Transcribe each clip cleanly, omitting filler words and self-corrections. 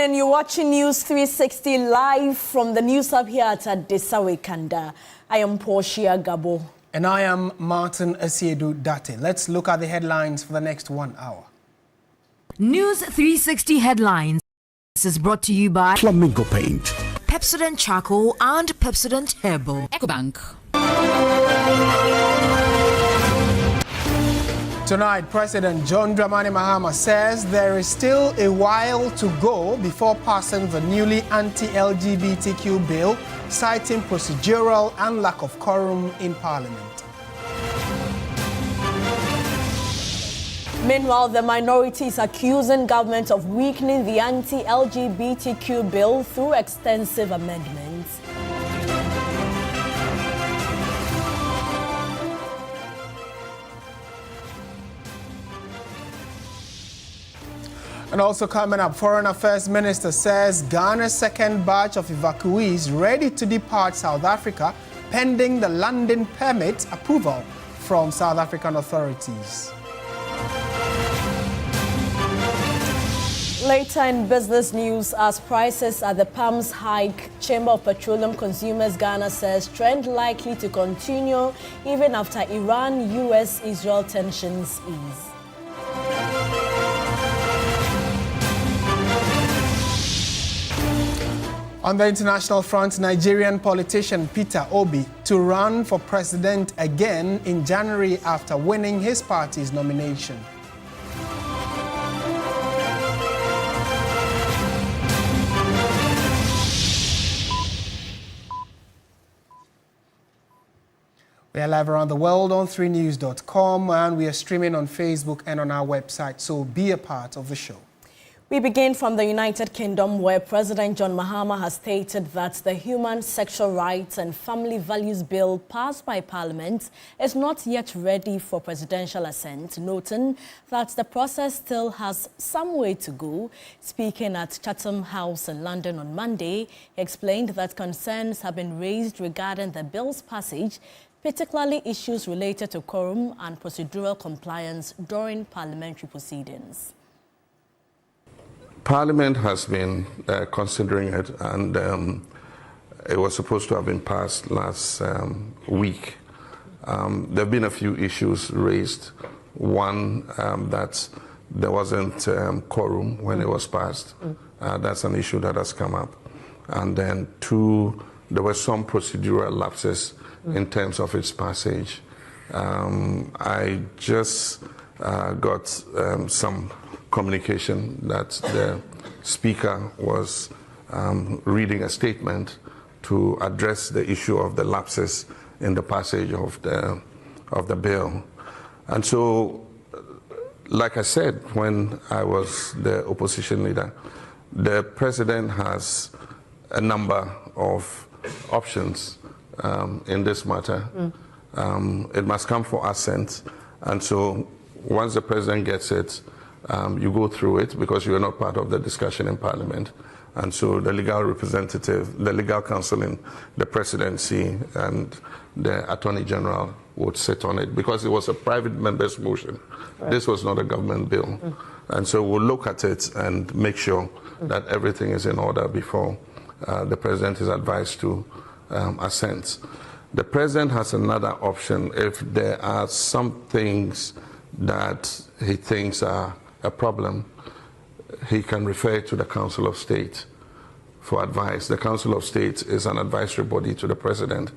evening. You're watching News 360 live from the News Hub here at Desawe Kanda. I am Portia Gabo. And I am Martin Asiedu Date. Let's look at the headlines for the next 1 hour. News 360 headlines is brought to you by Flamingo Paint, Pepsodent Charcoal and Pepsodent Herbal. EcoBank. Tonight, President John Dramani Mahama says there is still a while to go before passing the newly anti-LGBTQ bill, citing procedural and lack of quorum in Parliament. Meanwhile, the minority is accusing government of weakening the anti-LGBTQ bill through extensive amendments. And also coming up, Foreign Affairs Minister says Ghana's second batch of evacuees ready to depart South Africa pending the landing permit approval from South African authorities. Later in business news, as prices at the pumps hike, Chamber of Petroleum Consumers Ghana says trend likely to continue even after Iran-US-Israel tensions ease. On the international front, Nigerian politician Peter Obi to run for president again in January after winning his party's nomination. We are live around the world on 3news.com, and we are streaming on Facebook and on our website, so be a part of the show. We begin from the United Kingdom, where President John Mahama has stated that the Human Sexual Rights and Family Values Bill passed by Parliament is not yet ready for presidential assent, noting that the process still has some way to go. Speaking at Chatham House in London on Monday, he explained that concerns have been raised regarding the bill's passage, particularly issues related to quorum and procedural compliance during parliamentary proceedings. Parliament has been considering it, and it was supposed to have been passed last week. There have been a few issues raised. One, that there wasn't quorum when it was passed. That's an issue that has come up. And then two, there were some procedural lapses in terms of its passage. I just got some communication that the Speaker was reading a statement to address the issue of the lapses in the passage of the bill. And so, like I said, when I was the opposition leader, the President has a number of options in this matter. It must come for assent, and so once the President gets it, you go through it because you are not part of the discussion in Parliament. And so the legal representative, the legal counsel in the Presidency and the Attorney General would sit on it because it was a private member's motion. Right. This was not a government bill. And so we'll look at it and make sure that everything is in order before the President is advised to assent. The President has another option if there are some things that he thinks are a problem. He can refer to the Council of State for advice. The Council of State is an advisory body to the President,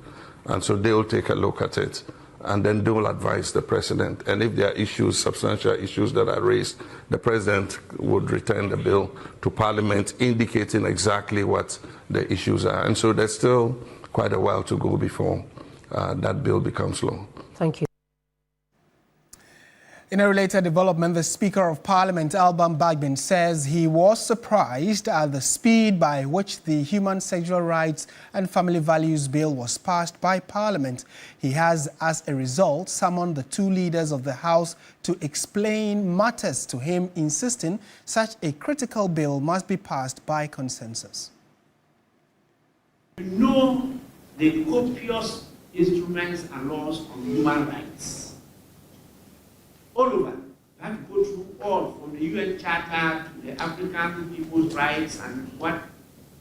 and so they will take a look at it, and then they will advise the President. And if there are issues, substantial issues that are raised, the President would return the bill to Parliament, indicating exactly what the issues are. And so there's still quite a while to go before that bill becomes law. Thank you. In a related development, the Speaker of Parliament, Alban Bagbin, says he was surprised at the speed by which the Human Sexual Rights and Family Values Bill was passed by Parliament. He has, as a result, summoned the two leaders of the House to explain matters to him, insisting such a critical bill must be passed by consensus. You know the copious instruments and laws on human rights all over. You have to go through all from the UN Charter to the African people's rights and what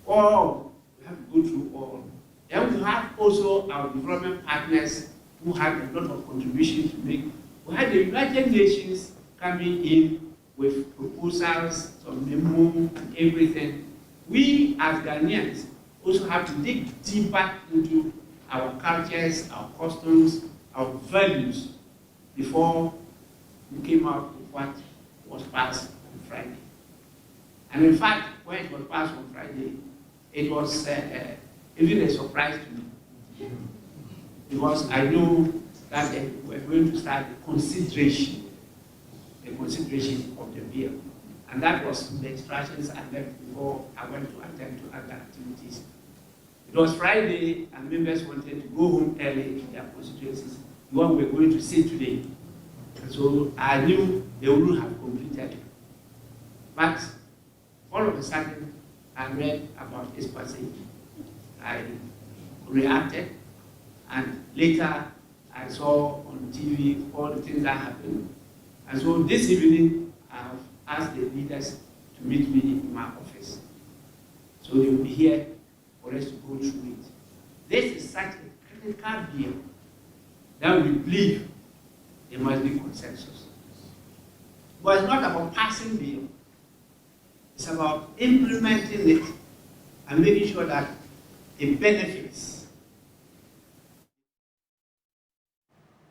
all, we have to go through all. Then we have also our development partners who have a lot of contribution to make. We had the United Nations coming in with proposals, some memo and everything. We as Ghanaians also have to dig deeper into our cultures, our customs, our values before we came out with what was passed on Friday. And in fact, when it was passed on Friday, it was even a surprise to me. Because I knew that we were going to start the consideration of the bill. And that was the instructions I left before I went to attend to other activities. It was Friday, and members wanted to go home early to their constituencies, the one we're going to see today. And so I knew they wouldn't have completed it. But all of a sudden, I read about this passage. I reacted, and later I saw on TV all the things that happened. And so this evening, I've asked the leaders to meet me in my office. So they will be here for us to go through it. This is such a critical bill that we believe there must be consensus. But it's not about passing bill. It's about implementing it and making sure that it benefits.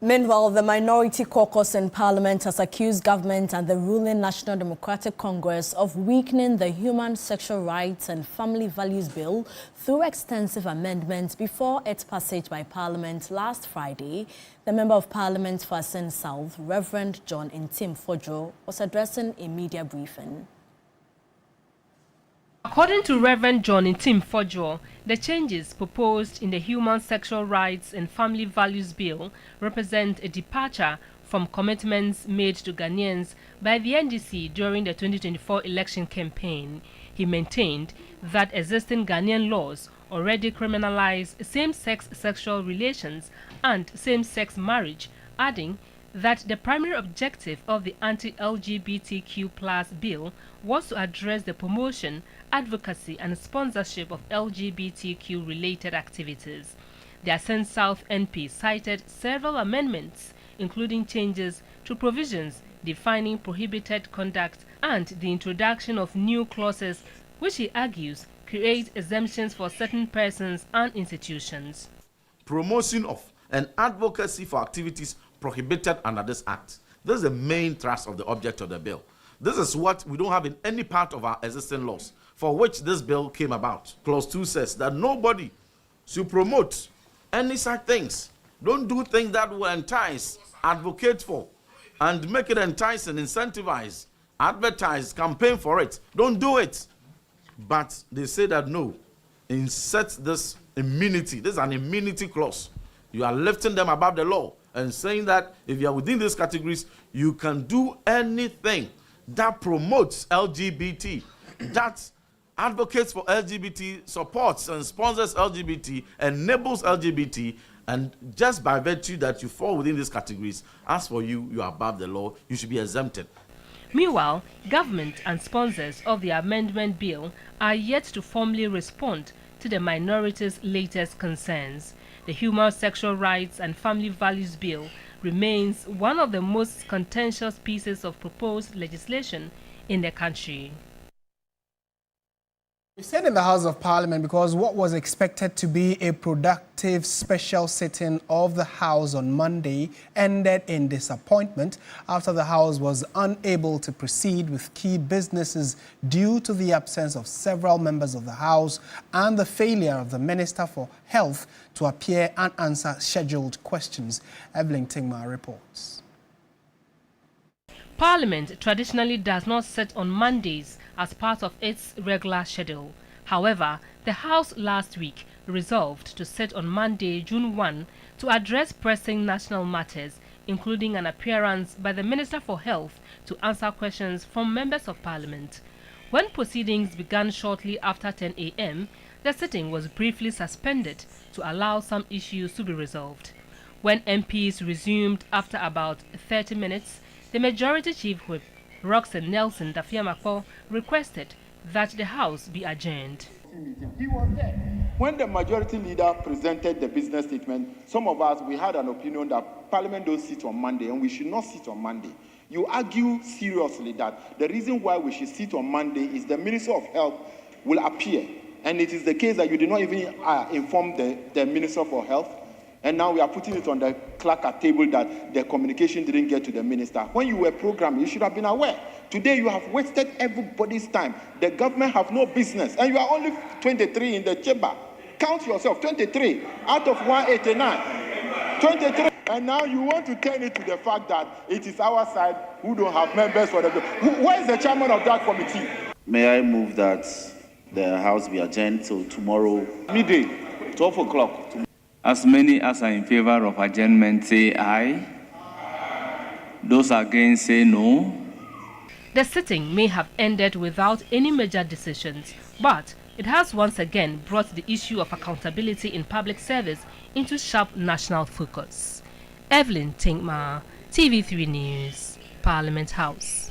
Meanwhile, the minority caucus in Parliament has accused government and the ruling National Democratic Congress of weakening the Human Sexual Rights and Family Values Bill through extensive amendments before its passage by Parliament last Friday. The Member of Parliament for Asen South, Reverend John Ntim Fodjo, was addressing a media briefing. According to Reverend John Ntim Fodjo, the changes proposed in the Human Sexual Rights and Family Values Bill represent a departure from commitments made to Ghanaians by the NDC during the 2024 election campaign. He maintained that existing Ghanaian laws already criminalize same-sex sexual relations and same-sex marriage, adding that the primary objective of the anti-LGBTQ+ bill was to address the promotion, advocacy and sponsorship of LGBTQ-related activities. The Asen South NP cited several amendments, including changes to provisions defining prohibited conduct and the introduction of new clauses, which he argues create exemptions for certain persons and institutions. Promotion of and advocacy for activities prohibited under this act. This is the main thrust of the object of the bill. This is what we don't have in any part of our existing laws, for which this bill came about. Clause 2 says that nobody should promote any such things. Don't do things that will entice, advocate for, and make it enticing, incentivize, advertise, campaign for it. Don't do it. But they say that no, insert this immunity. This is an immunity clause. You are lifting them above the law and saying that if you are within these categories, you can do anything that promotes LGBT, that advocates for LGBT, supports and sponsors LGBT, enables LGBT, and just by virtue that you fall within these categories, as for you, you are above the law, you should be exempted. Meanwhile, government and sponsors of the amendment bill are yet to formally respond to the minority's latest concerns. The Human Sexual Rights and Family Values Bill remains one of the most contentious pieces of proposed legislation in the country. We stayed in the House of Parliament because what was expected to be a productive special sitting of the House on Monday ended in disappointment after the House was unable to proceed with key businesses due to the absence of several members of the House and the failure of the Minister for Health to appear and answer scheduled questions. Evelyn Tingma reports. Parliament traditionally does not sit on Mondays as part of its regular schedule. However, the House last week resolved to sit on Monday, June 1, to address pressing national matters, including an appearance by the Minister for Health to answer questions from members of Parliament. When proceedings began shortly after 10 a.m., the sitting was briefly suspended to allow some issues to be resolved. When MPs resumed after about 30 minutes, the Majority Chief Whip, Roxanne Nelson Dafiamako requested that the House be adjourned. He was there. When the majority leader presented the business statement, some of us, we had an opinion that Parliament don't sit on Monday and we should not sit on Monday. You argue seriously that the reason why we should sit on Monday is the Minister of Health will appear. And it is the case that you did not even inform the Minister for Health. And now we are putting it on the clerk at table that the communication didn't get to the minister. When you were programming, you should have been aware. Today you have wasted everybody's time. The government have no business. And you are only 23 in the chamber. Count yourself, 23 out of 189. 23. And now you want to turn it to the fact that it is our side who don't have members for the... Where is the chairman of that committee? May I move that the House be adjourned till tomorrow midday, 12 o'clock. As many as are in favor of adjournment say aye. Those against say no. The sitting may have ended without any major decisions, but it has once again brought the issue of accountability in public service into sharp national focus. Evelyn Tinkma, TV3 News, Parliament House.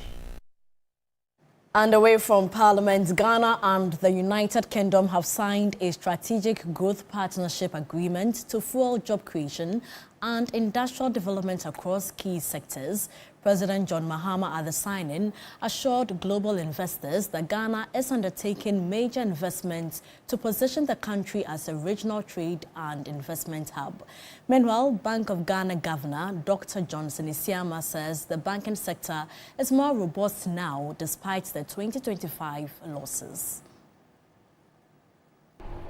And away from Parliament, Ghana and the United Kingdom have signed a strategic growth partnership agreement to fuel job creation and industrial development across key sectors. President John Mahama at the signing assured global investors that Ghana is undertaking major investments to position the country as a regional trade and investment hub. Meanwhile, Bank of Ghana Governor Dr. Johnson Isiama says the banking sector is more robust now despite the 2025 losses.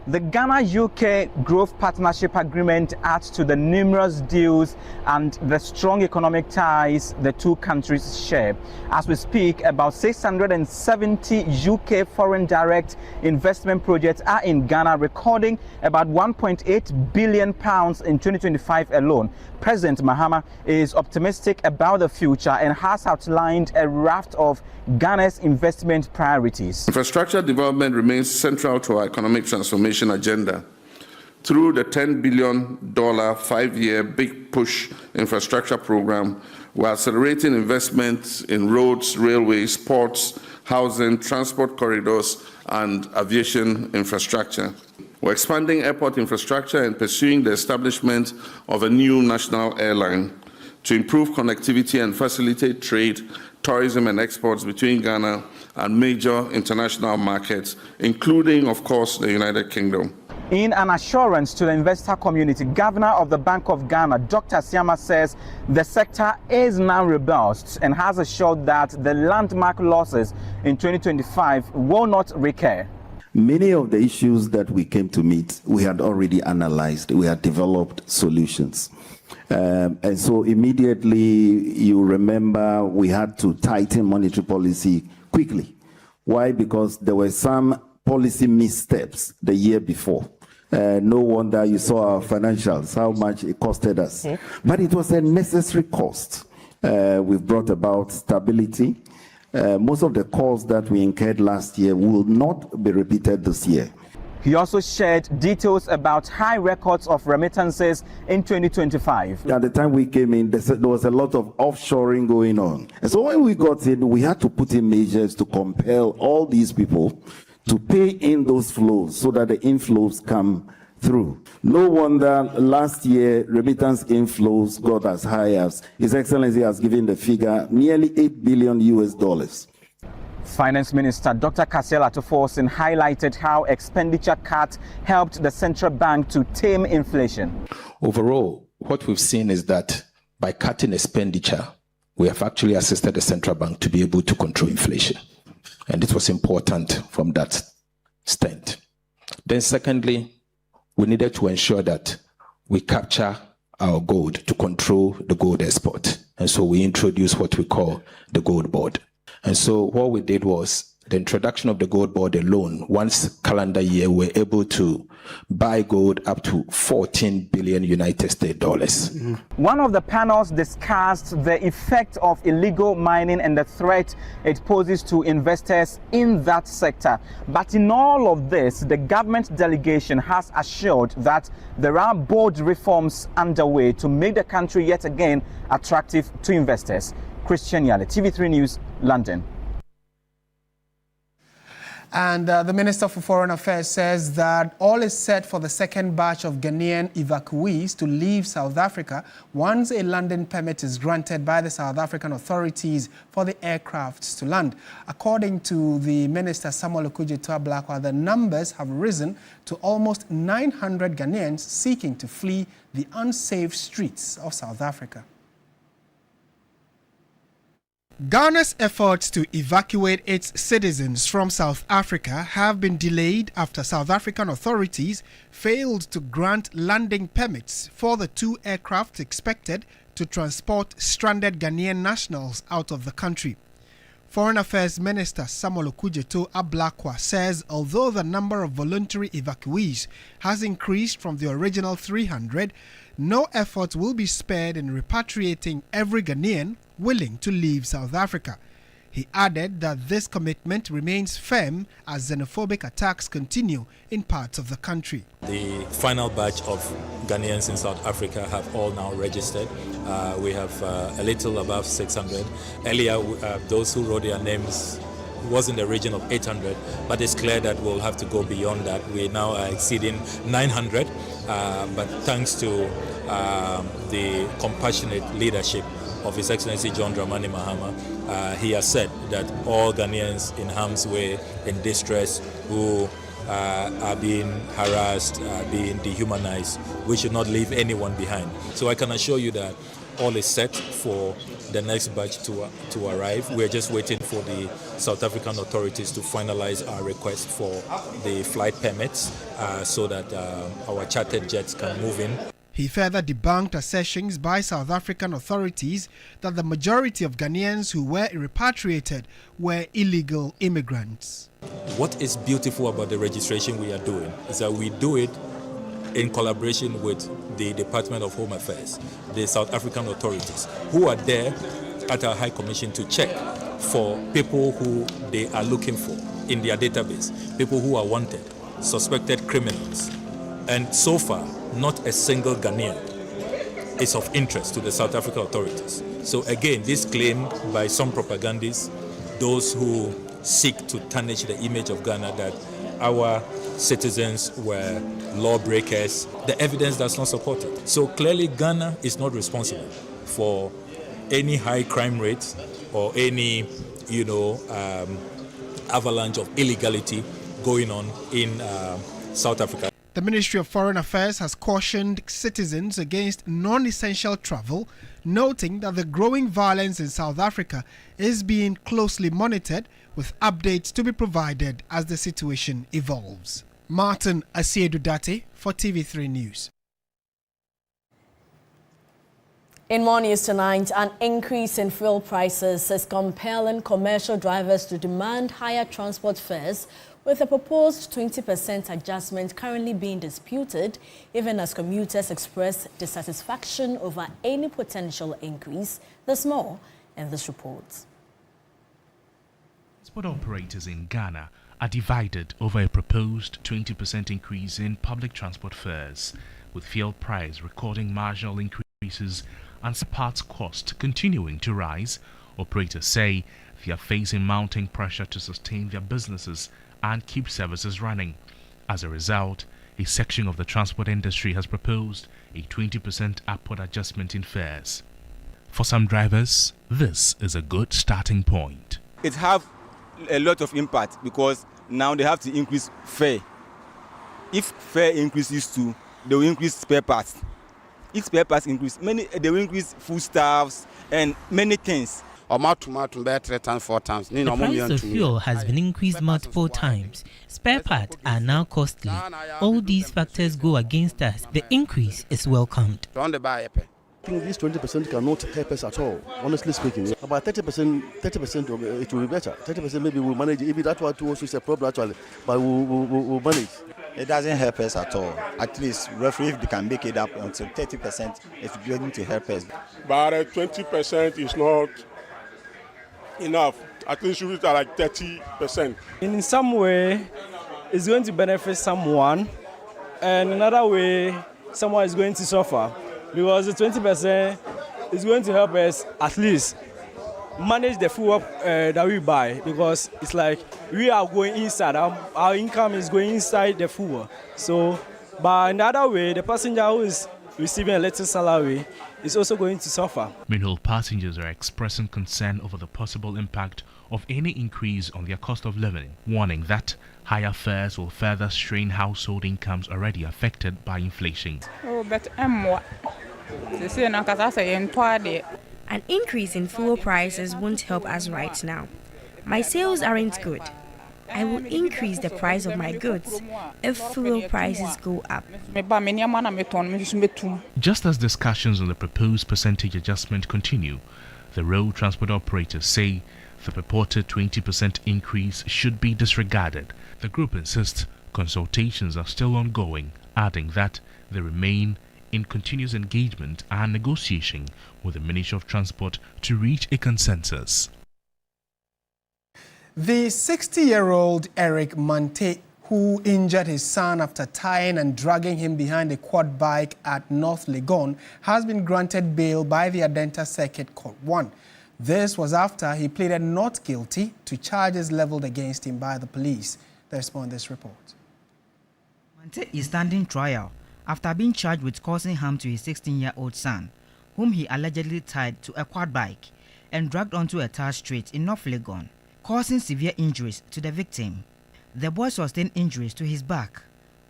The Ghana-UK Growth Partnership Agreement adds to the numerous deals and the strong economic ties the two countries share. As we speak, about 670 UK foreign direct investment projects are in Ghana, recording about £1.8 billion in 2025 alone. President Mahama is optimistic about the future and has outlined a raft of Ghana's investment priorities. Infrastructure development remains central to our economic transformation agenda. Through the $10 billion 5-year Big Push infrastructure program, we're accelerating investments in roads, railways, ports, housing, transport corridors, and aviation infrastructure. We're expanding airport infrastructure and pursuing the establishment of a new national airline to improve connectivity and facilitate trade, tourism and exports between Ghana and major international markets, including, of course, the United Kingdom. In an assurance to the investor community, Governor of the Bank of Ghana, Dr. Isiama, says the sector is now robust and has assured that the landmark losses in 2025 will not recur. Many of the issues that we came to meet, we had already analyzed, we had developed solutions. And so immediately, you remember, we had to tighten monetary policy quickly. Why? Because there were some policy missteps the year before. No wonder you saw our financials, how much it costed us. But it was a necessary cost. We've brought about stability. Most of the costs that we incurred last year will not be repeated this year. He also shared details about high records of remittances in 2025. At the time we came in, there was a lot of offshoring going on. And so when we got in, we had to put in measures to compel all these people to pay in those flows so that the inflows come through. No wonder last year remittance inflows got as high as His Excellency has given the figure nearly $8 billion. Finance Minister Dr. Kasiel Atuforsen highlighted how expenditure cuts helped the central bank to tame inflation. Overall, what we've seen is that by cutting expenditure, we have actually assisted the central bank to be able to control inflation. And it was important from that stand. Then secondly, we needed to ensure that we capture our gold to control the gold export. And so we introduced what we call the gold board. And so what we did was the introduction of the gold board alone. Once calendar year, we're able to buy gold up to $14 billion United States dollars. One of the panels discussed the effect of illegal mining and the threat it poses to investors in that sector. But in all of this, the government delegation has assured that there are bold reforms underway to make the country yet again attractive to investors. Christian Yale, TV3 News, London. And the Minister for Foreign Affairs says that all is set for the second batch of Ghanaian evacuees to leave South Africa once a landing permit is granted by the South African authorities for the aircrafts to land. According to the Minister Samuel Okudzeto, the numbers have risen to almost 900 Ghanaians seeking to flee the unsafe streets of South Africa. Ghana's efforts to evacuate its citizens from South Africa have been delayed after South African authorities failed to grant landing permits for the 2 aircraft expected to transport stranded Ghanaian nationals out of the country. Foreign Affairs Minister Samuel Okudzeto says although the number of voluntary evacuees has increased from the original 300, no effort will be spared in repatriating every Ghanaian willing to leave South Africa. He added that this commitment remains firm as xenophobic attacks continue in parts of the country. The final batch of Ghanaians in South Africa have all now registered. We have a little above 600. Earlier, those who wrote their names was in the region of 800, but it's clear that we'll have to go beyond that. We now are exceeding 900, but thanks to the compassionate leadership of His Excellency John Dramani Mahama, he has said that all Ghanaians in harm's way, in distress, who are being harassed, being dehumanized, we should not leave anyone behind. So I can assure you that all is set for the next batch to arrive. We're just waiting for the South African authorities to finalize our request for the flight permits so that our chartered jets can move in. He further debunked assertions by South African authorities that the majority of Ghanaians who were repatriated were illegal immigrants. What is beautiful about the registration we are doing is that we do it in collaboration with the Department of Home Affairs, the South African authorities, who are there at our High Commission to check for people who they are looking for in their database, people who are wanted, suspected criminals. And so far, not a single Ghanaian is of interest to the South African authorities. So again, this claim by some propagandists, those who seek to tarnish the image of Ghana that our citizens were lawbreakers, the evidence does not support it. So clearly Ghana is not responsible for any high crime rates or any, avalanche of illegality going on in South Africa. The Ministry of Foreign Affairs has cautioned citizens against non-essential travel, noting that the growing violence in South Africa is being closely monitored, with updates to be provided as the situation evolves. Martin Asiedudate for TV3 News. In more news tonight, an increase in fuel prices is compelling commercial drivers to demand higher transport fares, with a proposed 20% adjustment currently being disputed, even as commuters express dissatisfaction over any potential increase. There's more in this report. Transport operators in Ghana are divided over a proposed 20% increase in public transport fares, with fuel price recording marginal increases and parts cost continuing to rise. Operators say they are facing mounting pressure to sustain their businesses and keep services running. As a result, a section of the transport industry has proposed a 20% upward adjustment in fares. For some drivers, this is a good starting point. It have a lot of impact because now they have to increase fare. If fare increases too, they will increase spare parts. If spare parts increase, they will increase foodstuffs and many things. The price of fuel has been increased multiple times. Spare parts are now costly. All these factors go against us. The increase is welcomed. I think this 20% cannot help us at all, honestly speaking. About 30% it will be better. 30% maybe we'll manage. Even that one too also is a problem actually, but we'll manage. It doesn't help us at all. At least, roughly, if they can make it up until 30%, it's going to help us. But 20% is not enough. At least we are like 30%. In some way, it's going to benefit someone, and another way, someone is going to suffer. Because the 20% is going to help us at least manage the fuel that we buy, because it's like we are going inside, our income is going inside the fuel. So, but in the other way, the passenger who is receiving a little salary is also going to suffer. Meanwhile, passengers are expressing concern over the possible impact of any increase on their cost of living, warning that higher fares will further strain household incomes already affected by inflation. An increase in fuel prices won't help us right now. My sales aren't good. I will increase the price of my goods if fuel prices go up. Just as discussions on the proposed percentage adjustment continue, the road transport operators say the purported 20% increase should be disregarded. The group insists consultations are still ongoing, adding that they remain in continuous engagement and negotiation with the Ministry of Transport to reach a consensus. The 60-year-old Eric Mante, who injured his son after tying and dragging him behind a quad bike at North Legon, has been granted bail by the Adenta Circuit Court 1. This was after he pleaded not guilty to charges leveled against him by the police. Let's respond to this report. Mante is standing trial after being charged with causing harm to his 16-year-old son, whom he allegedly tied to a quad bike and dragged onto a tar street in North Legon, causing severe injuries to the victim. The boy sustained injuries to his back,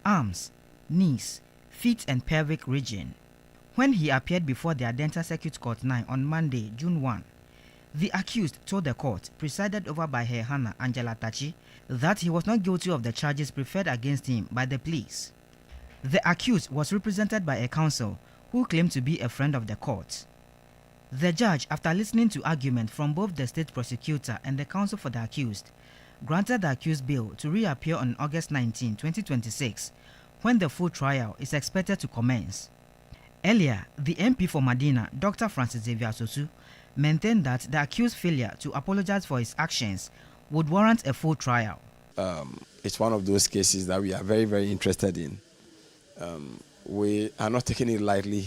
arms, knees, feet and pelvic region. When he appeared before the Adenta Circuit Court 9 on Monday, June 1, the accused told the court, presided over by her Hannah Angela Tachi, that he was not guilty of the charges preferred against him by the police. The accused was represented by a counsel who claimed to be a friend of the court. The judge, after listening to argument from both the state prosecutor and the counsel for the accused, granted the accused bail to reappear on August 19, 2026, when the full trial is expected to commence. Earlier, the MP for Medina, Dr. Francis Xavier Sosu, maintained that the accused's failure to apologize for his actions would warrant a full trial. It's one of those cases that we are very, very interested in. We are not taking it lightly,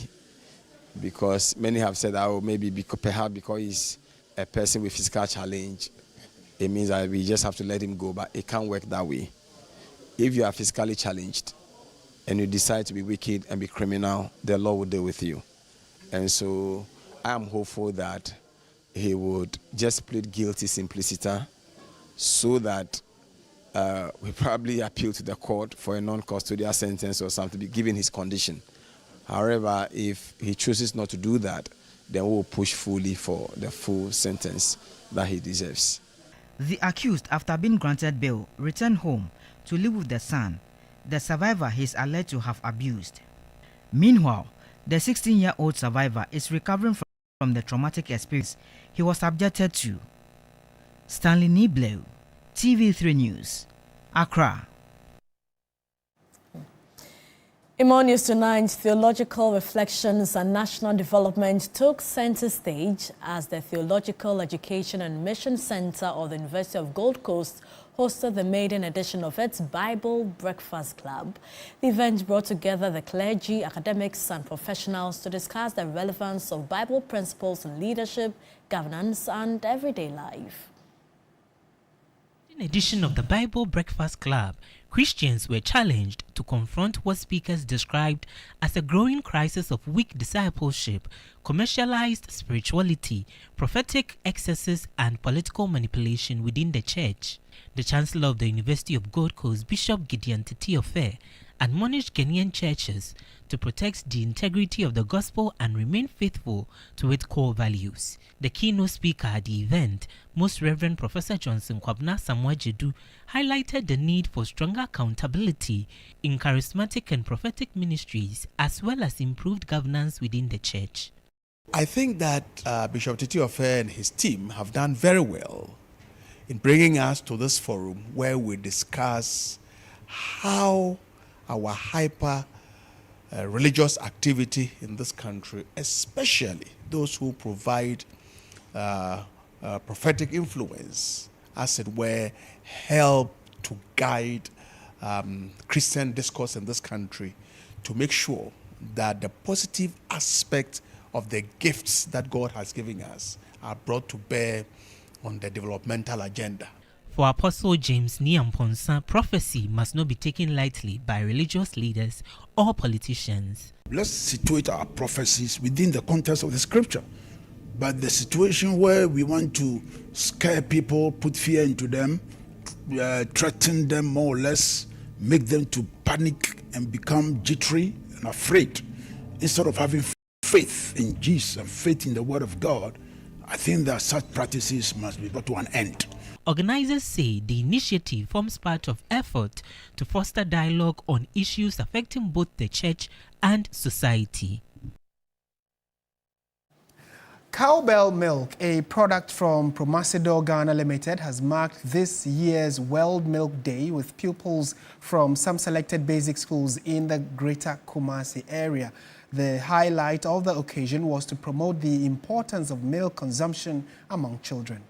because many have said that maybe perhaps because he's a person with physical challenge, it means that we just have to let him go, but it can't work that way. If you are physically challenged and you decide to be wicked and be criminal, the law will deal with you. And so I am hopeful that he would just plead guilty simpliciter, so that we probably appeal to the court for a non-custodial sentence or something, given his condition. However, if he chooses not to do that, then we will push fully for the full sentence that he deserves. The accused, after being granted bail, returned home to live with the son, the survivor he is alleged to have abused. Meanwhile, the 16-year-old survivor is recovering from the traumatic experience he was subjected to. Stanley Niblo, TV3 News, Accra. In more news tonight, theological reflections and national development took center stage as the Theological Education and Mission Center of the University of Gold Coast hosted the maiden edition of its Bible Breakfast Club. The event brought together the clergy, academics and professionals to discuss the relevance of Bible principles in leadership, governance and everyday life. In edition of the Bible Breakfast Club, Christians were challenged to confront what speakers described as a growing crisis of weak discipleship, commercialized spirituality, prophetic excesses, and political manipulation within the church. The Chancellor of the University of Gold Coast, Bishop Gideon Titiofe, admonished Ghanaian churches to protect the integrity of the gospel and remain faithful to its core values. The keynote speaker at the event, Most Reverend Professor Johnson Kwabna Samuel-Jedu, highlighted the need for stronger accountability in charismatic and prophetic ministries, as well as improved governance within the church. I think that Bishop Titiofe and his team have done very well in bringing us to this forum where we discuss how our hyper religious activity in this country, especially those who provide prophetic influence, as it were, help to guide Christian discourse in this country to make sure that the positive aspect of the gifts that God has given us are brought to bear on the developmental agenda. For Apostle James Niamponsa, prophecy must not be taken lightly by religious leaders or politicians. Let's situate our prophecies within the context of the scripture. But the situation where we want to scare people, put fear into them, threaten them more or less, make them to panic and become jittery and afraid, instead of having faith in Jesus and faith in the Word of God, I think that such practices must be brought to an end. Organizers say the initiative forms part of effort to foster dialogue on issues affecting both the church and society. Cowbell Milk, a product from Promotional Ghana Limited, has marked this year's World Milk Day with pupils from some selected basic schools in the Greater Kumasi area. The highlight of the occasion was to promote the importance of milk consumption among children.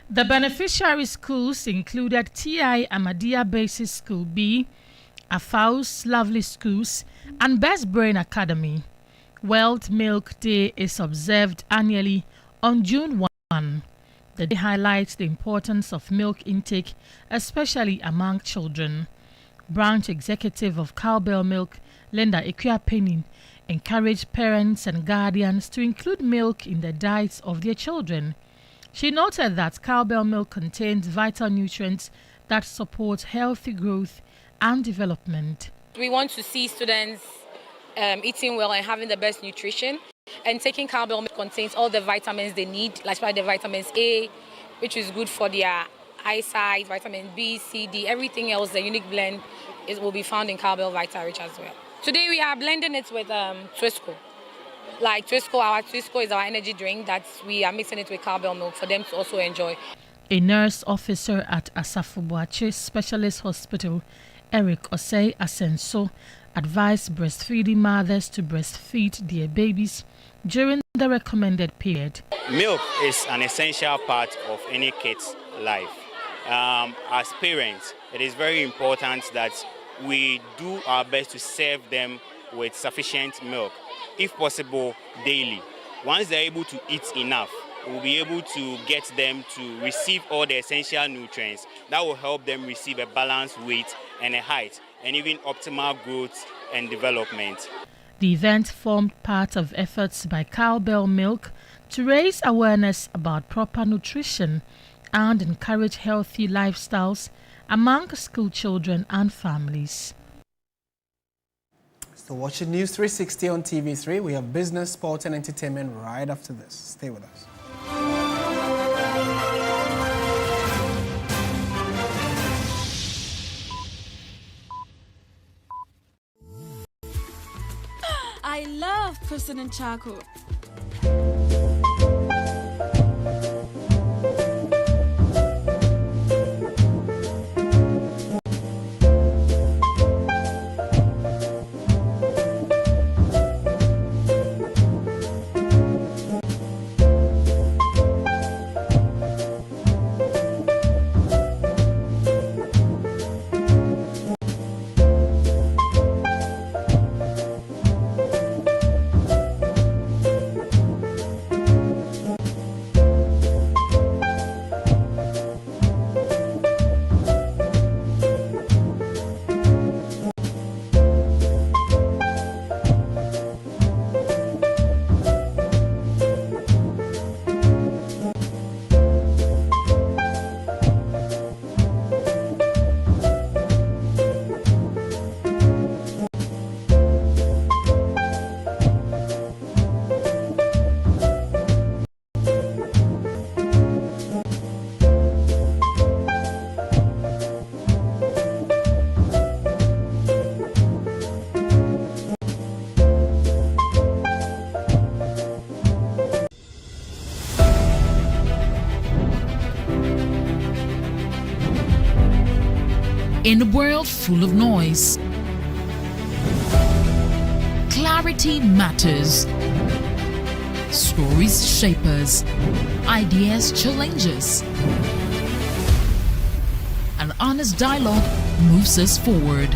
The beneficiary schools included T.I. Ahmadiyya Basic School B, Afaus Lovely Schools, and Best Brain Academy. World Milk Day is observed annually on June 1. The day highlights the importance of milk intake, especially among children. Branch Executive of Cowbell Milk, Linda Ekuapenin, encouraged parents and guardians to include milk in the diets of their children. She noted that cowbell milk contains vital nutrients that support healthy growth and development. We want to see students eating well and having the best nutrition, and taking cowbell milk contains all the vitamins they need, like the vitamins A, which is good for their eyesight, vitamin B, C, D, everything else. The unique blend will be found in cowbell Vita-Rich as well. Today we are blending it with Twisco. Like Twisco is our energy drink that we are mixing it with cowbell milk for them to also enjoy. A nurse officer at Asafubuache Specialist Hospital, Eric Osei Asenso, advised breastfeeding mothers to breastfeed their babies during the recommended period. Milk is an essential part of any kid's life. As parents, it is very important that we do our best to serve them with sufficient milk, if possible daily. Once they're able to eat enough, we'll be able to get them to receive all the essential nutrients that will help them receive a balanced weight and a height, and even optimal growth and development. The event formed part of efforts by Cowbell Milk to raise awareness about proper nutrition and encourage healthy lifestyles among school children and families. So watching News 360 on TV3, we have business, sports and entertainment right after this. Stay with us. I love President Chaco. In a world full of noise, clarity matters. Stories shape us, ideas challenge us. An honest dialogue moves us forward.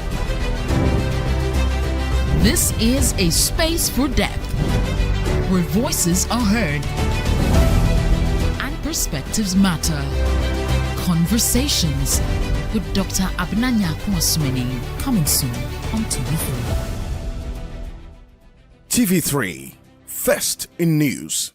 This is a space for depth, where voices are heard perspectives matter. Conversations with Dr. Abnanya Kwasmeni, coming soon on TV3. TV3, first in news.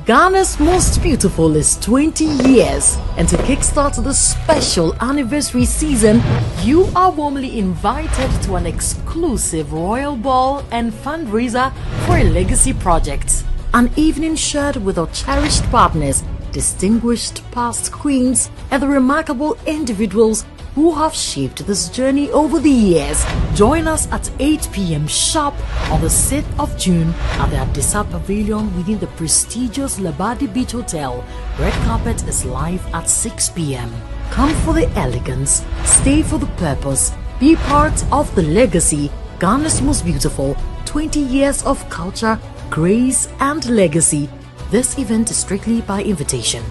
Ghana's Most Beautiful is 20 years, and to kickstart the special anniversary season, you are warmly invited to an exclusive royal ball and fundraiser for a legacy project. An evening shared with our cherished partners, distinguished past queens, and the remarkable individuals who have shaped this journey over the years. Join us at 8 p.m. sharp on the 6th of June at the Adisa Pavilion within the prestigious Labadi Beach Hotel. Red carpet is live at 6 p.m. Come for the elegance, stay for the purpose, be part of the legacy. Ghana's Most Beautiful, 20 years of culture, grace and legacy. This event is strictly by invitation.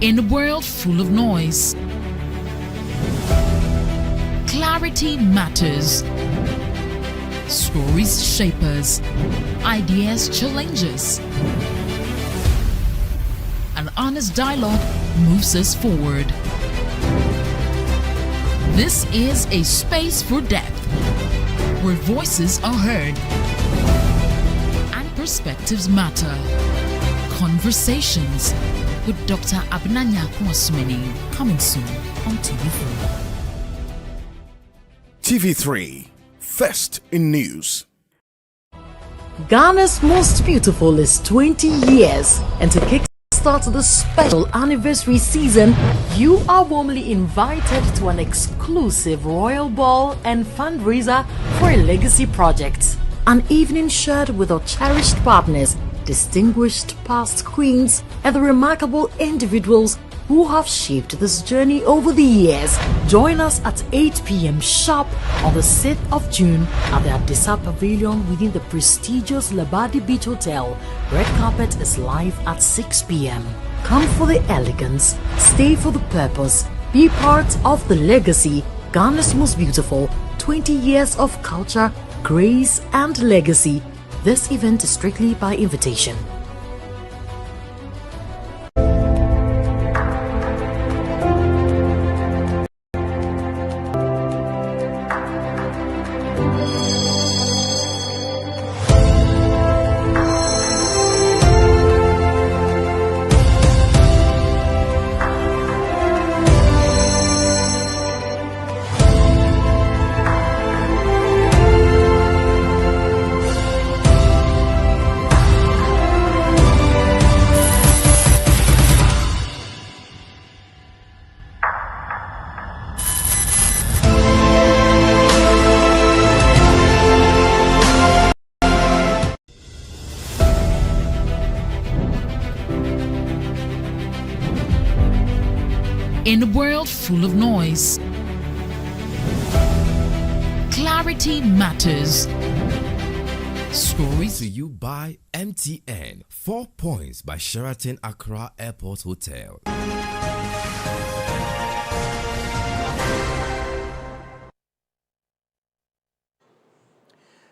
In a world full of noise, clarity matters. Stories shape us, ideas challenge us. An honest dialogue moves us forward. This is a space for depth, where voices are heard and perspectives matter. Conversations with Dr. Abnanya Kwasmeni, coming soon on TV3. TV3, first in news. Ghana's Most Beautiful is 20 years, and to kickstart the special anniversary season, you are warmly invited to an exclusive royal ball and fundraiser for a legacy project. An evening shared with our cherished partners, distinguished past queens, and the remarkable individuals who have shaped this journey over the years. Join us at 8 p.m. sharp on the 6th of June at the Adisa Pavilion within the prestigious Labadi Beach Hotel. Red carpet is live at 6 p.m. Come for the elegance, stay for the purpose, be part of the legacy. Ghana's Most Beautiful, 20 years of culture, grace and legacy. This event is strictly by invitation. In a world full of noise, clarity matters. Stories to you by MTN. 4 points by Sheraton Accra Airport Hotel.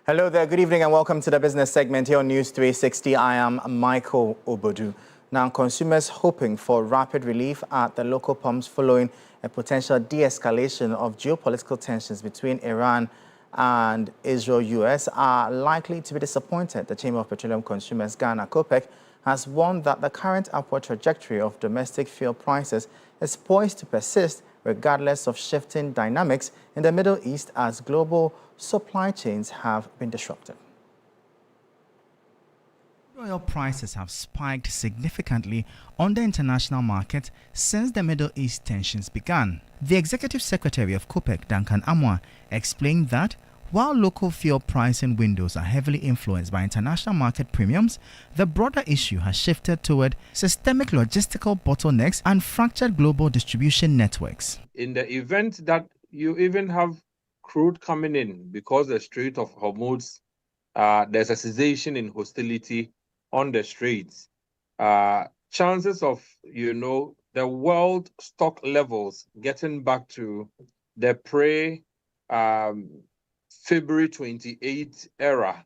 Hello there, good evening and welcome to the business segment here on News 360. I am Michael Obodu. Now, consumers hoping for rapid relief at the local pumps following a potential de-escalation of geopolitical tensions between Iran and Israel-US are likely to be disappointed. The Chamber of Petroleum Consumers Ghana, COPEC, has warned that the current upward trajectory of domestic fuel prices is poised to persist regardless of shifting dynamics in the Middle East as global supply chains have been disrupted. Oil prices have spiked significantly on the international market since the Middle East tensions began. The Executive Secretary of COPEC, Duncan Amwa, explained that while local fuel pricing windows are heavily influenced by international market premiums, the broader issue has shifted toward systemic logistical bottlenecks and fractured global distribution networks. In the event that you even have crude coming in because the Strait of Hormuz, there's a cessation in hostility on the straits, chances of, the world stock levels getting back to the February 28 era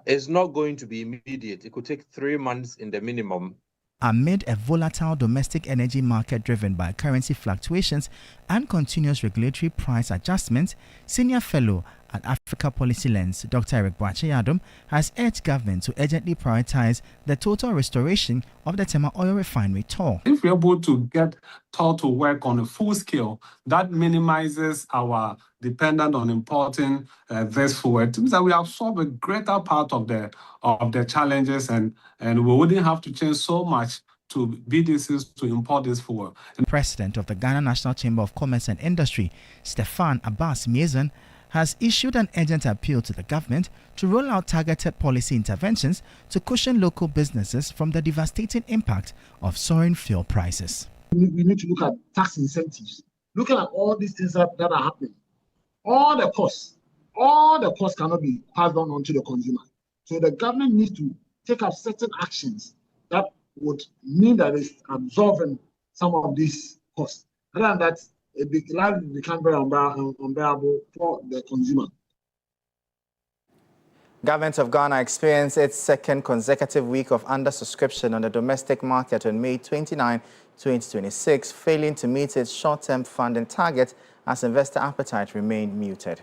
is not going to be immediate. It could take 3 months in the minimum. Amid a volatile domestic energy market driven by currency fluctuations and continuous regulatory price adjustments, Senior Fellow at Africa Policy Lens, Dr. Eric Boakye-Yadom, has urged government to urgently prioritize the total restoration of the Tema Oil Refinery toll. If we're able to get toll to work on a full scale, that minimizes our dependence on importing this fuel. It means that we absorb a greater part of the challenges, and we wouldn't have to change so much to BDCs to import this fuel. President of the Ghana National Chamber of Commerce and Industry, Stefan Abbas Miezan, has issued an urgent appeal to the government to roll out targeted policy interventions to cushion local businesses from the devastating impact of soaring fuel prices. We need to look at tax incentives, looking at all these things that are happening. All the costs cannot be passed on onto the consumer. So the government needs to take up certain actions that would mean that it's absorbing some of these costs. Other than that, life becomes very unbearable for the consumer. Government of Ghana experienced its second consecutive week of undersubscription on the domestic market on May 29, 2026, failing to meet its short-term funding target as investor appetite remained muted.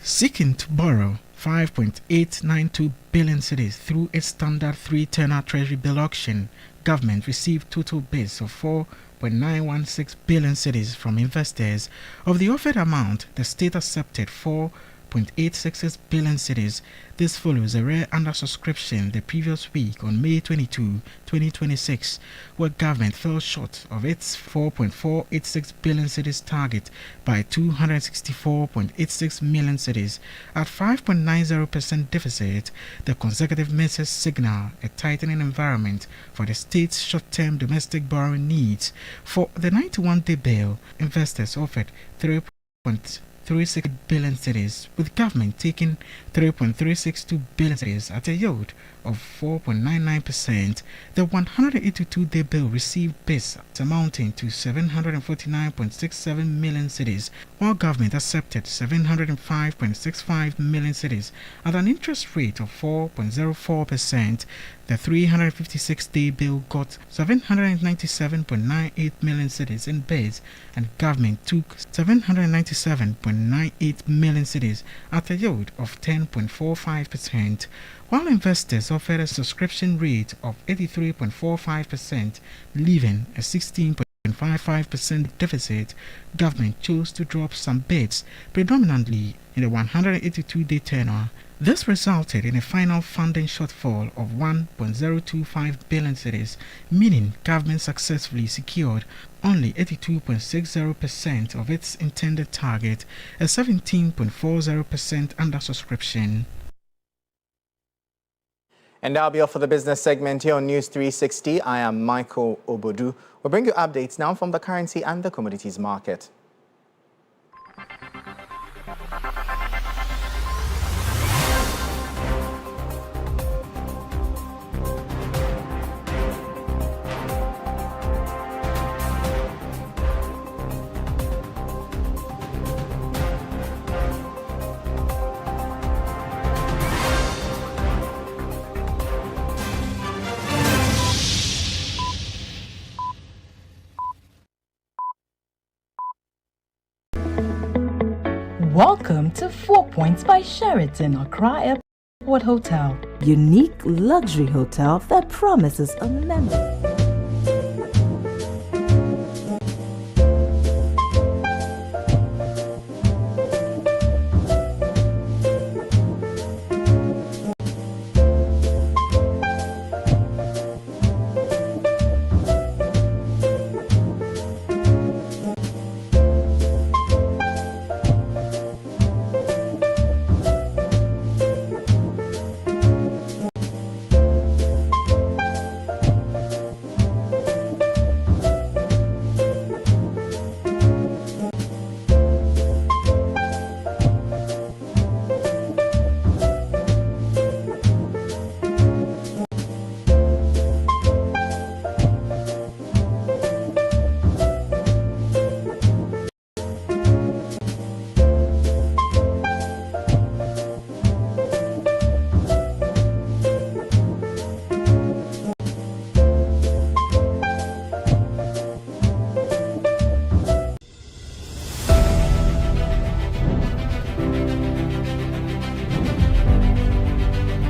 Seeking to borrow 5.892 billion cedis through its standard 3-tenor treasury bill auction, government received total bids of 4.916 billion cedis from investors. Of the offered amount, the state accepted 4.866 billion cedis. This follows a rare undersubscription the previous week on May 22, 2026, where government fell short of its 4.486 billion cedis target by 264.86 million cedis. At 5.90% deficit, the consecutive measures signal a tightening environment for the state's short-term domestic borrowing needs. For the 91-day bill, investors offered 3.36 billion cedis, with government taking 3.362 billion cedis at a yield of 4.99%. The 182-day bill received bids amounting to 749.67 million cedis, while government accepted 705.65 million cedis at an interest rate of 4.04%. The 356-day bill got 797.98 million cedis in bids, and government took 797.98 million cedis at a yield of 10.45%, while investors offered a subscription rate of 83.45%, leaving a 16.55% deficit. Government chose to drop some bids, predominantly in the 182-day tenor. This resulted in a final funding shortfall of 1.025 billion cedis, meaning government successfully secured only 82.60% of its intended target, a 17.40% undersubscription. And that'll be all for the business segment here on News 360. I am Michael Obodu. We'll bring you updates now from the currency and the commodities market. Welcome to 4 Points by Sheraton Accra Airport Hotel. Unique luxury hotel that promises a memory.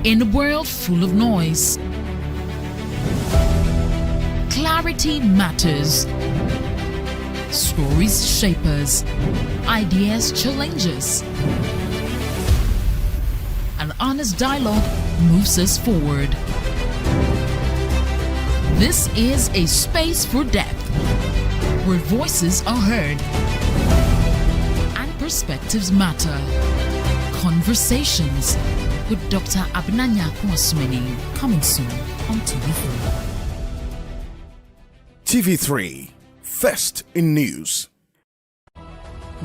In a world full of noise, clarity matters. Stories shape us, ideas challenge us. An honest dialogue moves us forward. This is a space for depth, where voices are heard and perspectives matter. Conversations with Dr. Abnanya Kwasmini, coming soon on TV3. TV3, first in news.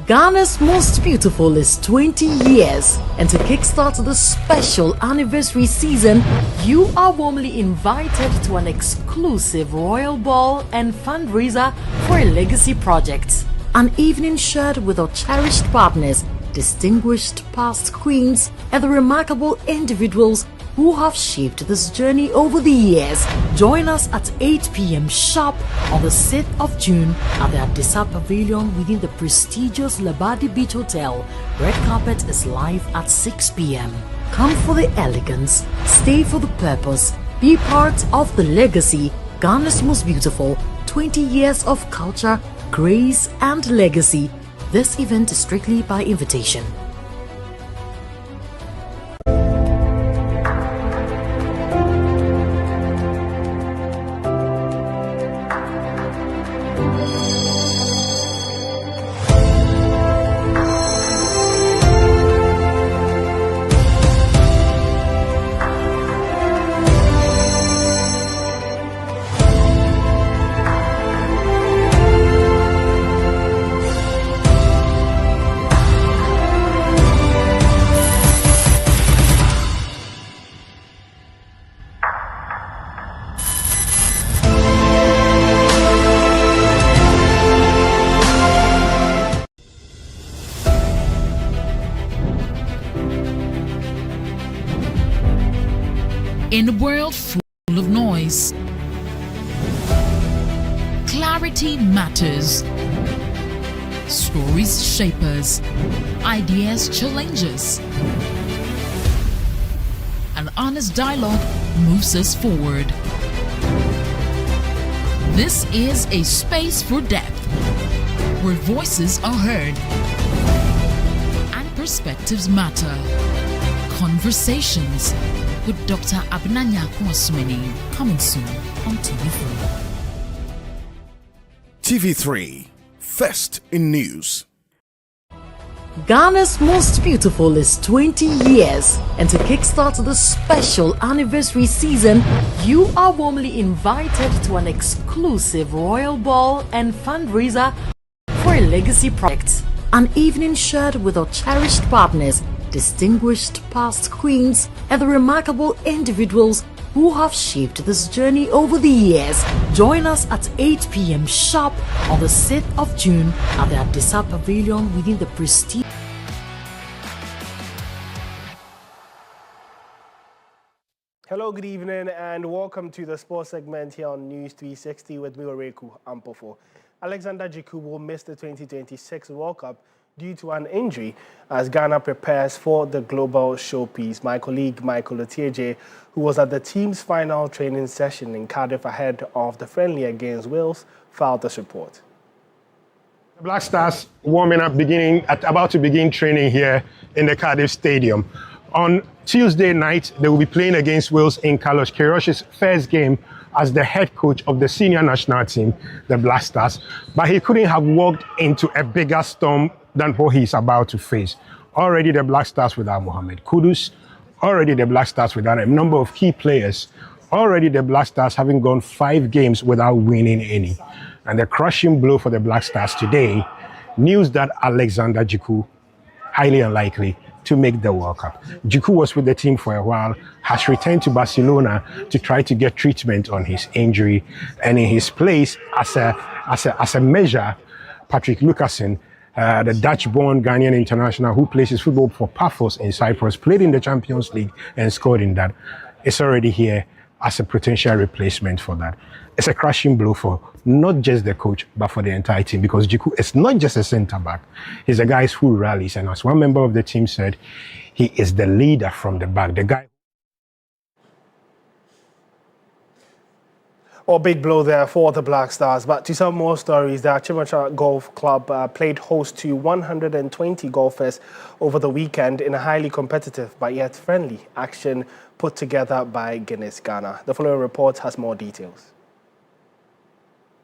Ghana's Most Beautiful is 20 years, and to kickstart the special anniversary season, you are warmly invited to an exclusive royal ball and fundraiser for a legacy project. An evening shared with our cherished partners, distinguished past queens, and the remarkable individuals who have shaped this journey over the years. Join us at 8 p.m. sharp on the 6th of June at the Adisa Pavilion within the prestigious Labadi Beach Hotel. Red carpet is live at 6 p.m. Come for the elegance, stay for the purpose, be part of the legacy. Ghana's Most Beautiful, 20 years of culture, grace and legacy. This event is strictly by invitation. In a world full of noise, clarity matters. Stories shape us, ideas challenge us. An honest dialogue moves us forward. This is a space for depth, where voices are heard and perspectives matter. Conversations with Dr. Abnanya Kwasmini, coming soon on TV3. TV3, first in news. Ghana's Most Beautiful is 20 years, and to kickstart the special anniversary season, you are warmly invited to an exclusive royal ball and fundraiser for a legacy project. An evening shared with our cherished partners, distinguished past queens, and the remarkable individuals who have shaped this journey over the years. Join us at 8 p.m. sharp on the 6th of June at the Adisa Pavilion within the prestige. Hello, good evening, and welcome to the sports segment here on News 360 with me, Oreku Ampofo. Alexander Djiku will miss the 2026 World Cup due to an injury as Ghana prepares for the global showpiece. My colleague Michael Otieje, who was at the team's final training session in Cardiff ahead of the friendly against Wales, filed this report. The Black Stars warming up, about to begin training here in the Cardiff Stadium. On Tuesday night, they will be playing against Wales in Carlos Queiroz's first game as the head coach of the senior national team, the Black Stars. But he couldn't have walked into a bigger storm than what he's about to face. Already the Black Stars without Mohamed Kudus, already the Black Stars without a number of key players, already the Black Stars having gone 5 games without winning any. And the crushing blow for the Black Stars today, news that Alexander Djiku, highly unlikely to make the World Cup. Djiku was with the team for a while, has returned to Barcelona to try to get treatment on his injury, and in his place, as a measure, Patrick Lucassen, the Dutch-born Ghanaian international who plays his football for Paphos in Cyprus, played in the Champions League and scored in that, is already here as a potential replacement for that. It's a crushing blow for not just the coach, but for the entire team, because Djiku is not just a centre-back. He's a guy who rallies, and as one member of the team said, he is the leader from the back, the guy Well, big blow there for the Black Stars. But to some more stories, the Achimota Golf Club played host to 120 golfers over the weekend in a highly competitive but yet friendly action put together by Guinness Ghana. The following report has more details.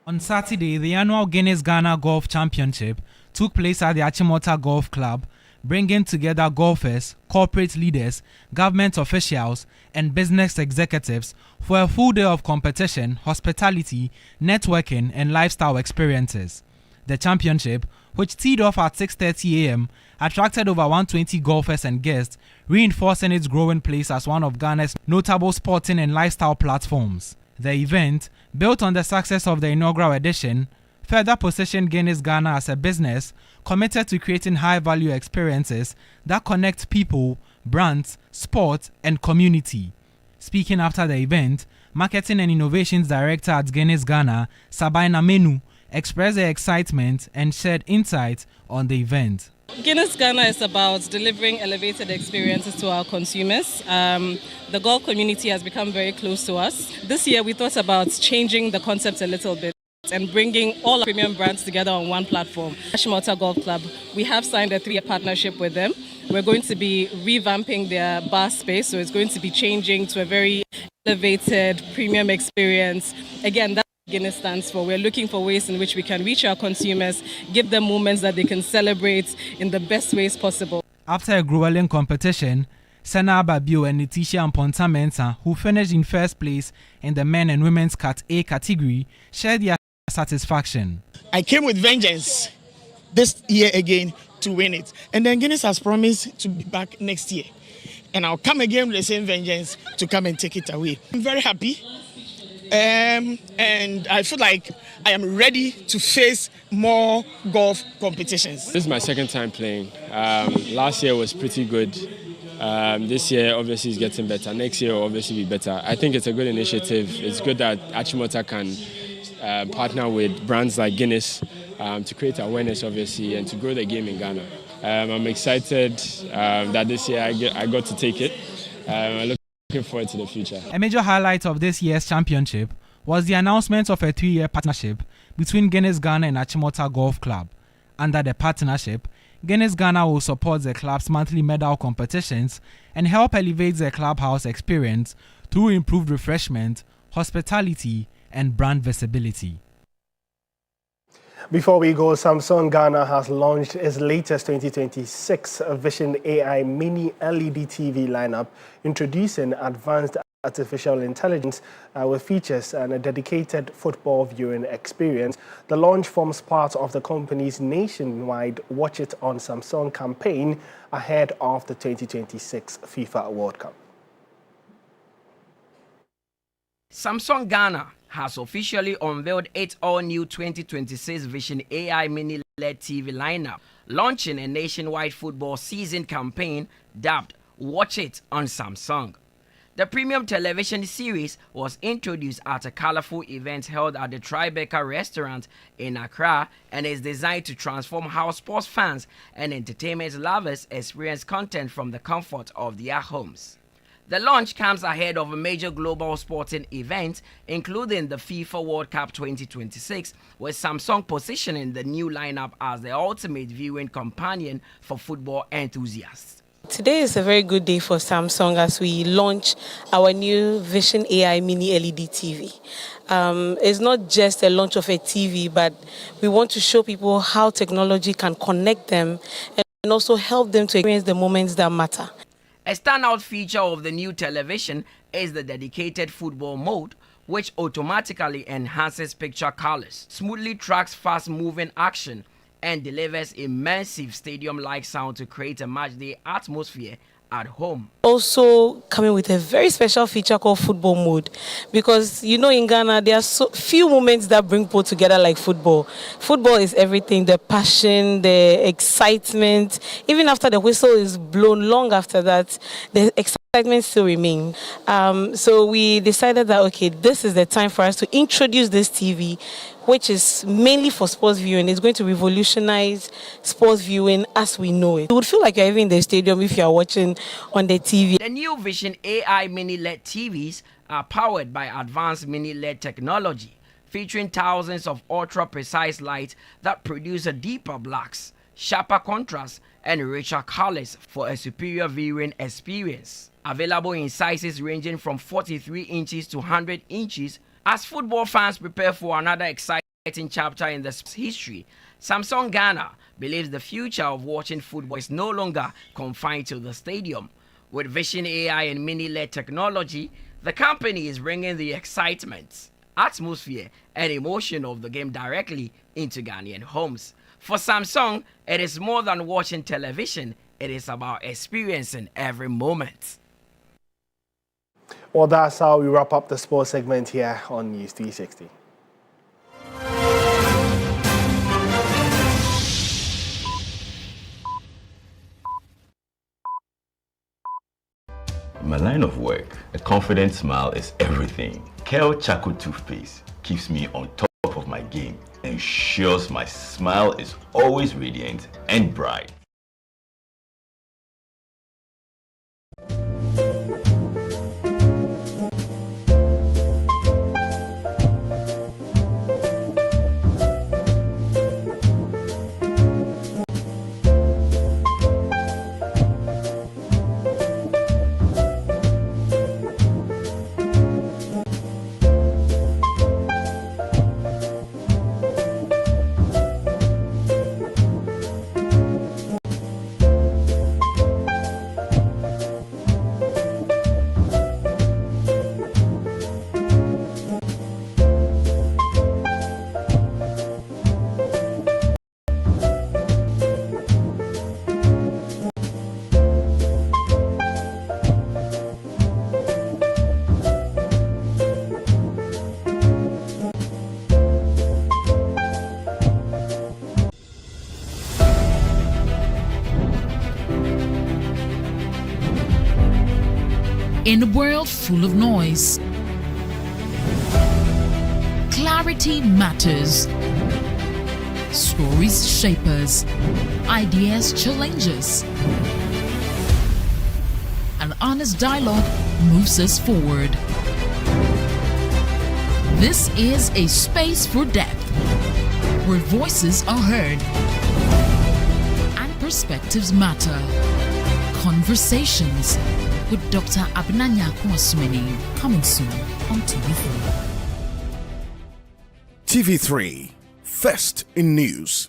On Saturday, the annual Guinness Ghana Golf Championship took place at the Achimota Golf Club, bringing together golfers, corporate leaders, government officials, and business executives for a full day of competition, hospitality, networking, and lifestyle experiences. The championship, which teed off at 6:30 a.m., attracted over 120 golfers and guests, reinforcing its growing place as one of Ghana's notable sporting and lifestyle platforms. The event, built on the success of the inaugural edition, further positioned Guinness Ghana as a business committed to creating high-value experiences that connect people, brands, sport, and community. Speaking after the event, Marketing and Innovations Director at Guinness Ghana, Sabina Menu, expressed their excitement and shared insights on the event. Guinness Ghana is about delivering elevated experiences to our consumers. The golf community has become very close to us. This year we thought about changing the concept a little bit and bringing all our premium brands together on one platform. Achimota Golf Club, we have signed a 3-year partnership with them. We're going to be revamping their bar space, so it's going to be changing to a very elevated premium experience. Again, that's what Guinness stands for. We're looking for ways in which we can reach our consumers, give them moments that they can celebrate in the best ways possible. After a grueling competition, Sana Babio and Letitia Mponta Mensah, who finished in first place in the men and women's Cat A category, shared their satisfaction. I came with vengeance this year again to win it, and then Guinness has promised to be back next year, and I'll come again with the same vengeance to come and take it away. I'm very happy, and I feel like I am ready to face more golf competitions. This is my second time playing. Last year was pretty good. This year obviously is getting better. Next year will obviously be better. I think it's a good initiative. It's good that Achimota can partner with brands like Guinness to create awareness, obviously, and to grow the game in Ghana. I'm excited that this year I got to take it. I'm looking forward to the future. A major highlight of this year's championship was the announcement of a 3-year partnership between Guinness Ghana and Achimota Golf Club. Under the partnership, Guinness Ghana will support the club's monthly medal competitions and help elevate the clubhouse experience through improved refreshment, hospitality, and brand visibility. Before we go, Samsung Ghana has launched its latest 2026 Vision AI Mini LED TV lineup, introducing advanced artificial intelligence with features and a dedicated football viewing experience. The launch forms part of the company's nationwide Watch It on Samsung campaign ahead of the 2026 FIFA World Cup. Samsung Ghana has officially unveiled its all-new 2026 Vision AI Mini LED TV lineup, launching a nationwide football season campaign dubbed Watch It on Samsung. The premium television series was introduced at a colorful event held at the Tribeca restaurant in Accra and is designed to transform how sports fans and entertainment lovers experience content from the comfort of their homes. The launch comes ahead of a major global sporting event, including the FIFA World Cup 2026, with Samsung positioning the new lineup as the ultimate viewing companion for football enthusiasts. Today is a very good day for Samsung as we launch our new Vision AI Mini LED TV. It's not just a launch of a TV, but we want to show people how technology can connect them and also help them to experience the moments that matter. A standout feature of the new television is the dedicated football mode, which automatically enhances picture colors, smoothly tracks fast-moving action, and delivers immersive stadium-like sound to create a matchday atmosphere at home. Also coming with a very special feature called football mode, because you know in Ghana there are so few moments that bring people together like football. Football is everything, the passion, the excitement, even after the whistle is blown, long after that, the excitement excitement still remains. So we decided that, okay, this is the time for us to introduce this TV, which is mainly for sports viewing. It's going to revolutionize sports viewing as we know it. You would feel like you're even in the stadium if you're watching on the TV. The new Vision AI mini-LED TVs are powered by advanced mini-LED technology, featuring thousands of ultra-precise lights that produce a deeper blacks, sharper contrast, and richer colors for a superior viewing experience. Available in sizes ranging from 43 inches to 100 inches, as football fans prepare for another exciting chapter in the history, Samsung Ghana believes the future of watching football is no longer confined to the stadium. With Vision AI and mini-LED technology, the company is bringing the excitement, atmosphere, and emotion of the game directly into Ghanaian homes. For Samsung, it is more than watching television. It is about experiencing every moment. Well, that's how we wrap up the sports segment here on News 360. In my line of work, a confident smile is everything. Kale Charcoal Toothpaste keeps me on top of my game and ensures my smile is always radiant and bright. In a world full of noise, clarity matters. Stories shape us, ideas challenge us. An honest dialogue moves us forward. This is a space for depth, where voices are heard and perspectives matter. Conversations with Dr. Abinanya Kwasmini, coming soon on TV3. TV3, first in news.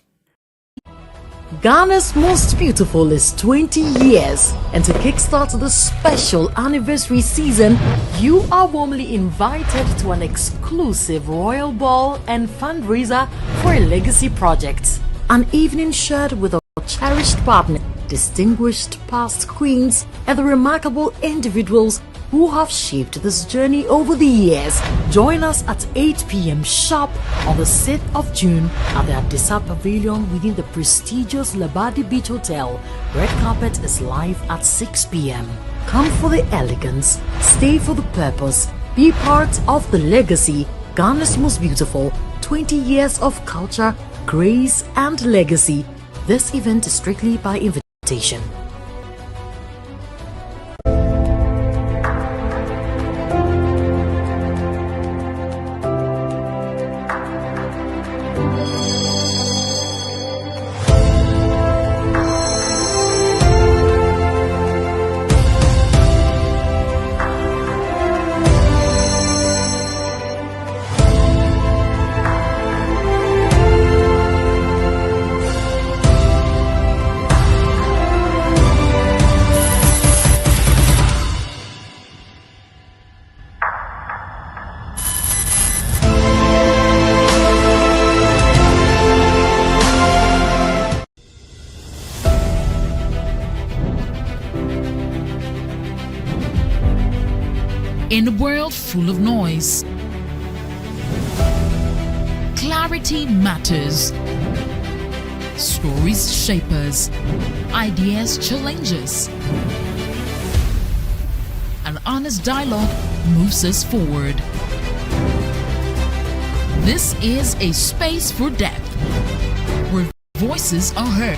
Ghana's Most Beautiful is 20 years, and to kickstart the special anniversary season, you are warmly invited to an exclusive royal ball and fundraiser for a legacy project. An evening shared with our cherished partner, distinguished past queens, and the remarkable individuals who have shaped this journey over the years. Join us at 8 p.m. sharp on the 6th of June at the Adisa Pavilion within the prestigious Labadi Beach Hotel. Red carpet is live at 6 p.m. Come for the elegance, stay for the purpose, be part of the legacy. Ghana's Most Beautiful, 20 years of culture, grace and legacy. This event is strictly by invitation. In a world full of noise, clarity matters. Stories shape us, ideas challenge us. honest dialogue moves us forward. This is a space for depth, where voices are heard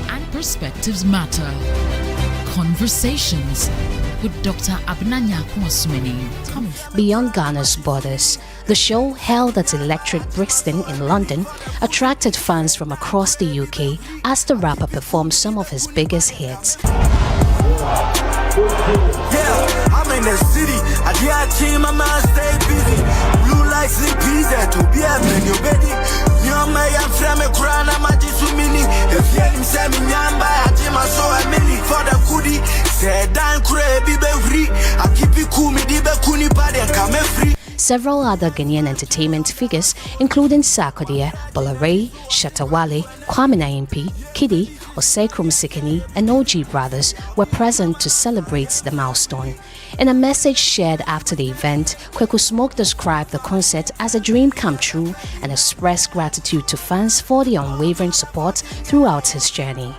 and perspectives matter. Conversations with Dr. Abnanya Kwasmini. Beyond Ghana's borders, the show held at Electric Brixton in London attracted fans from across the UK as the rapper performed some of his biggest hits. Yeah, I'm in the city. I team, my man stay busy. Blue lights in pizza to be a menu ready. You're my friend, crown, I'm a Jisumini. If you ain't send me, I'm by a team, I saw a milli for the goodie. Said, Dan Crabby, be free. I keep it cool, me, the Kuni body, and come free. Several other Ghanaian entertainment figures, including Sarkodie, Bolare, Shatawale, Kwame Nayimpi, Kidi, Osekrum Sikini, and OG Brothers were present to celebrate the milestone. In a message shared after the event, Kweku Smoke described the concert as a dream come true and expressed gratitude to fans for the unwavering support throughout his journey.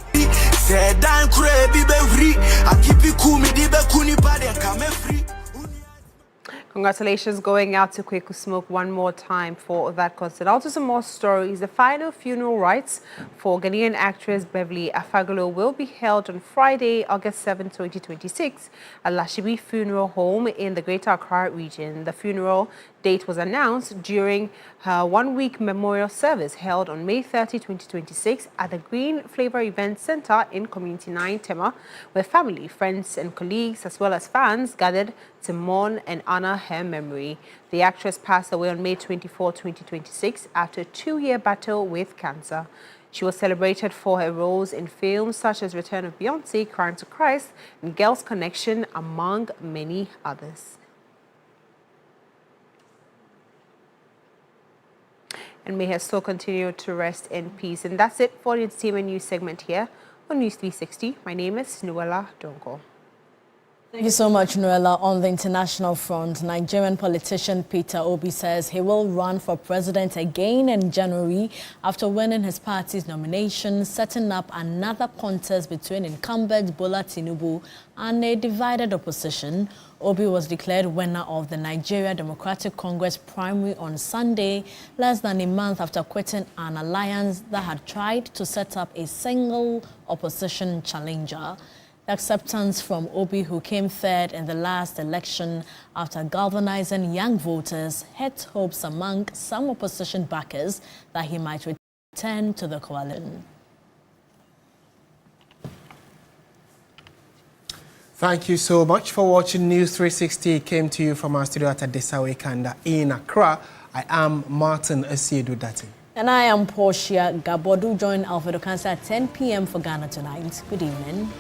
Congratulations going out to Kweku Smoke one more time for that concert. Also some more stories. The final funeral rites for Ghanaian actress Beverly Afagolo will be held on Friday, August 7, 2026 at Lashibi Funeral Home in the Greater Accra region. The funeral date was announced during her one-week memorial service held on May 30, 2026 at the Green Flavor Event Center in Community 9, Tema, where family, friends and colleagues as well as fans gathered to mourn and honor her memory. The actress passed away on May 24, 2026 after a 2-year battle with cancer. She was celebrated for her roles in films such as Return of Beyonce, Crime to Christ, and Girls' Connection, among many others. And may her soul continue to rest in peace. And that's it for the entertainment news segment here on News 360. My name is Noella Donko. Thank you so much, Noella. On the international front, Nigerian politician Peter Obi says he will run for president again in January after winning his party's nomination, setting up another contest between incumbent Bola Tinubu and a divided opposition. Obi was declared winner of the Nigeria Democratic Congress primary on Sunday, less than a month after quitting an alliance that had tried to set up a single opposition challenger. The acceptance from Obi, who came third in the last election after galvanizing young voters, had hopes among some opposition backers that he might return to the coalition. Thank you so much for watching News 360. It came to you from our studio at Adesawe Kanda in Accra. I am Martin Asiedu Dati. And I am Portia Gabodu. Join Alfredo Cancer at 10 p.m. for Ghana Tonight. Good evening.